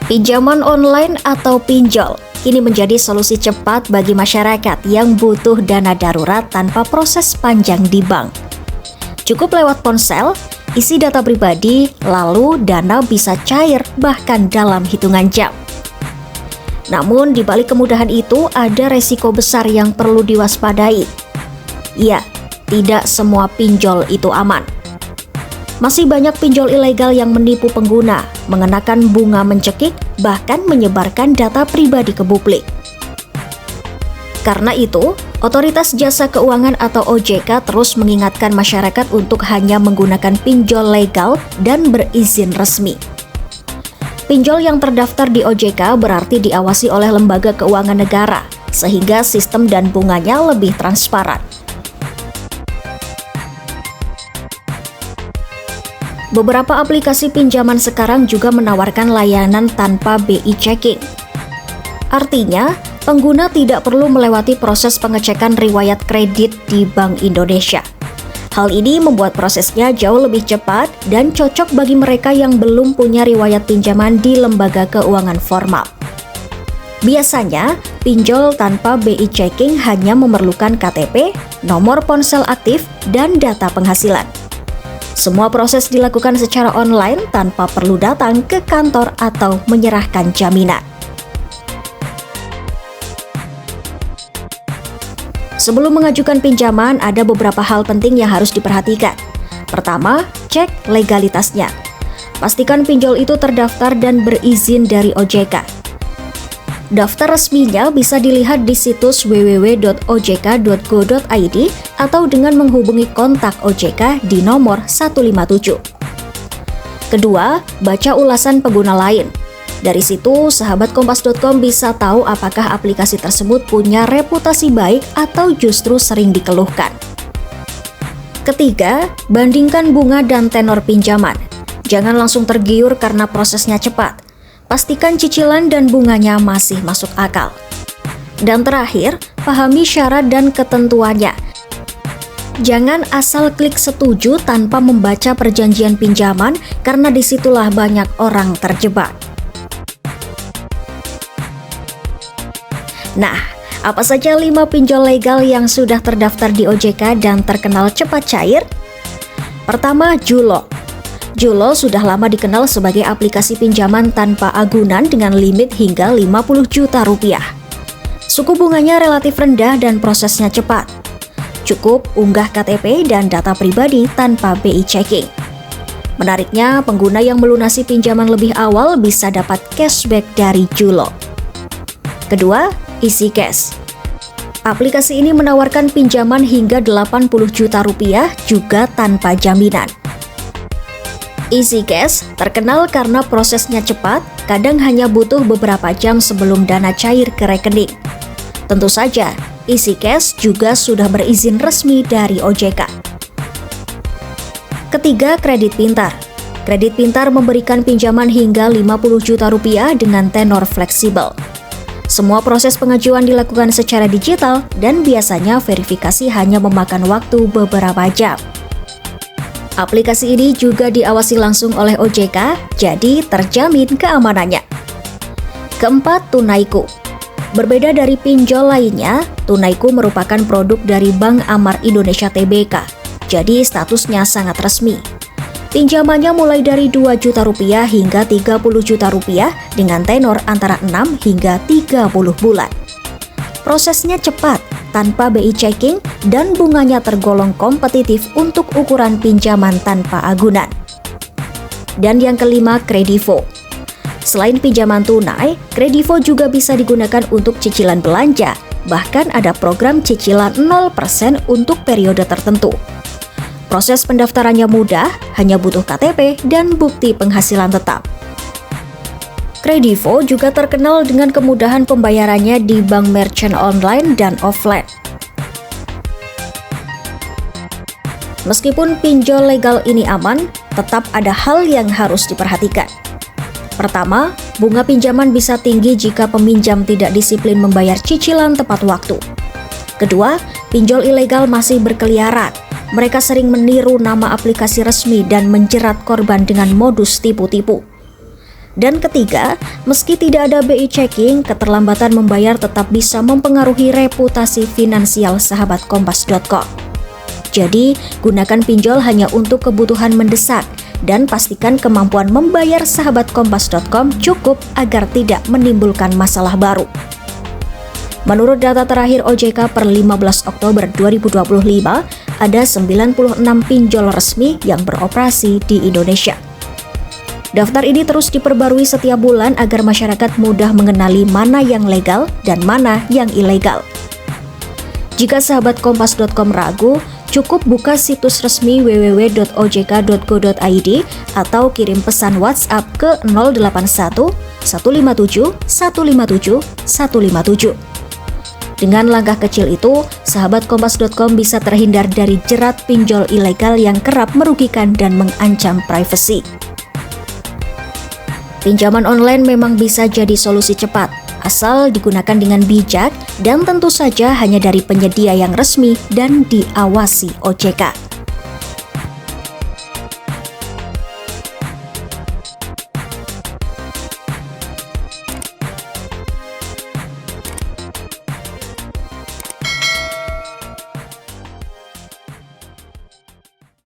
Pinjaman online atau pinjol kini menjadi solusi cepat bagi masyarakat yang butuh dana darurat tanpa proses panjang di bank. Cukup lewat ponsel, isi data pribadi, lalu dana bisa cair bahkan dalam hitungan jam. Namun di balik kemudahan itu ada resiko besar yang perlu diwaspadai. Ya, tidak semua pinjol itu aman. Masih banyak pinjol ilegal yang menipu pengguna, mengenakan bunga mencekik, bahkan menyebarkan data pribadi ke publik. Karena itu, Otoritas Jasa Keuangan atau OJK terus mengingatkan masyarakat untuk hanya menggunakan pinjol legal dan berizin resmi. Pinjol yang terdaftar di OJK berarti diawasi oleh lembaga keuangan negara, sehingga sistem dan bunganya lebih transparan. Beberapa aplikasi pinjaman sekarang juga menawarkan layanan tanpa BI checking. Artinya, pengguna tidak perlu melewati proses pengecekan riwayat kredit di Bank Indonesia. Hal ini membuat prosesnya jauh lebih cepat dan cocok bagi mereka yang belum punya riwayat pinjaman di lembaga keuangan formal. Biasanya, pinjol tanpa BI checking hanya memerlukan KTP, nomor ponsel aktif, dan data penghasilan. Semua proses dilakukan secara online tanpa perlu datang ke kantor atau menyerahkan jaminan. Sebelum mengajukan pinjaman, ada beberapa hal penting yang harus diperhatikan. Pertama, cek legalitasnya. Pastikan pinjol itu terdaftar dan berizin dari OJK. Daftar resminya bisa dilihat di situs www.ojk.go.id atau dengan menghubungi kontak OJK di nomor 157. Kedua, baca ulasan pengguna lain. Dari situ, sahabat kompas.com bisa tahu apakah aplikasi tersebut punya reputasi baik atau justru sering dikeluhkan. Ketiga, bandingkan bunga dan tenor pinjaman. Jangan langsung tergiur karena prosesnya cepat. Pastikan cicilan dan bunganya masih masuk akal. Dan terakhir, pahami syarat dan ketentuannya. Jangan asal klik setuju tanpa membaca perjanjian pinjaman karena disitulah banyak orang terjebak. Nah, apa saja 5 pinjol legal yang sudah terdaftar di OJK dan terkenal cepat cair? Pertama, Julo. Julo sudah lama dikenal sebagai aplikasi pinjaman tanpa agunan dengan limit hingga 50 juta rupiah. Suku bunganya relatif rendah dan prosesnya cepat. Cukup unggah KTP dan data pribadi tanpa BI checking. Menariknya, pengguna yang melunasi pinjaman lebih awal bisa dapat cashback dari Julo. Kedua, EasyCash. Aplikasi ini menawarkan pinjaman hingga 80 juta rupiah juga tanpa jaminan. EasyCash terkenal karena prosesnya cepat, kadang hanya butuh beberapa jam sebelum dana cair ke rekening. Tentu saja, EasyCash juga sudah berizin resmi dari OJK. Ketiga, Kredit Pintar. Kredit Pintar memberikan pinjaman hingga 50 juta rupiah dengan tenor fleksibel. Semua proses pengajuan dilakukan secara digital dan biasanya verifikasi hanya memakan waktu beberapa jam. Aplikasi ini juga diawasi langsung oleh OJK, jadi terjamin keamanannya. Keempat, Tunaiku. Berbeda dari pinjol lainnya, Tunaiku merupakan produk dari Bank Amar Indonesia Tbk, jadi statusnya sangat resmi. Pinjamannya mulai dari 2 juta rupiah hingga 30 juta rupiah dengan tenor antara 6 hingga 30 bulan. Prosesnya cepat, tanpa BI checking, dan bunganya tergolong kompetitif untuk ukuran pinjaman tanpa agunan. Dan yang kelima, Kredivo. Selain pinjaman tunai, Kredivo juga bisa digunakan untuk cicilan belanja, bahkan ada program cicilan 0% untuk periode tertentu. Proses pendaftarannya mudah, hanya butuh KTP dan bukti penghasilan tetap. Kredivo juga terkenal dengan kemudahan pembayarannya di bank merchant online dan offline. Meskipun pinjol legal ini aman, tetap ada hal yang harus diperhatikan. Pertama, bunga pinjaman bisa tinggi jika peminjam tidak disiplin membayar cicilan tepat waktu. Kedua, pinjol ilegal masih berkeliaran. Mereka sering meniru nama aplikasi resmi dan menjerat korban dengan modus tipu-tipu. Dan ketiga, meski tidak ada BI checking, keterlambatan membayar tetap bisa mempengaruhi reputasi finansial sahabat kompas.com. Jadi, gunakan pinjol hanya untuk kebutuhan mendesak dan pastikan kemampuan membayar sahabat kompas.com cukup agar tidak menimbulkan masalah baru. Menurut data terakhir OJK per 15 Oktober 2025, ada 96 pinjol resmi yang beroperasi di Indonesia. Daftar ini terus diperbarui setiap bulan agar masyarakat mudah mengenali mana yang legal dan mana yang ilegal. Jika sahabat kompas.com ragu, cukup buka situs resmi www.ojk.go.id atau kirim pesan WhatsApp ke 081 157 157 157. Dengan langkah kecil itu, sahabat kompas.com bisa terhindar dari jerat pinjol ilegal yang kerap merugikan dan mengancam privasi. Pinjaman online memang bisa jadi solusi cepat, asal digunakan dengan bijak dan tentu saja hanya dari penyedia yang resmi dan diawasi OJK.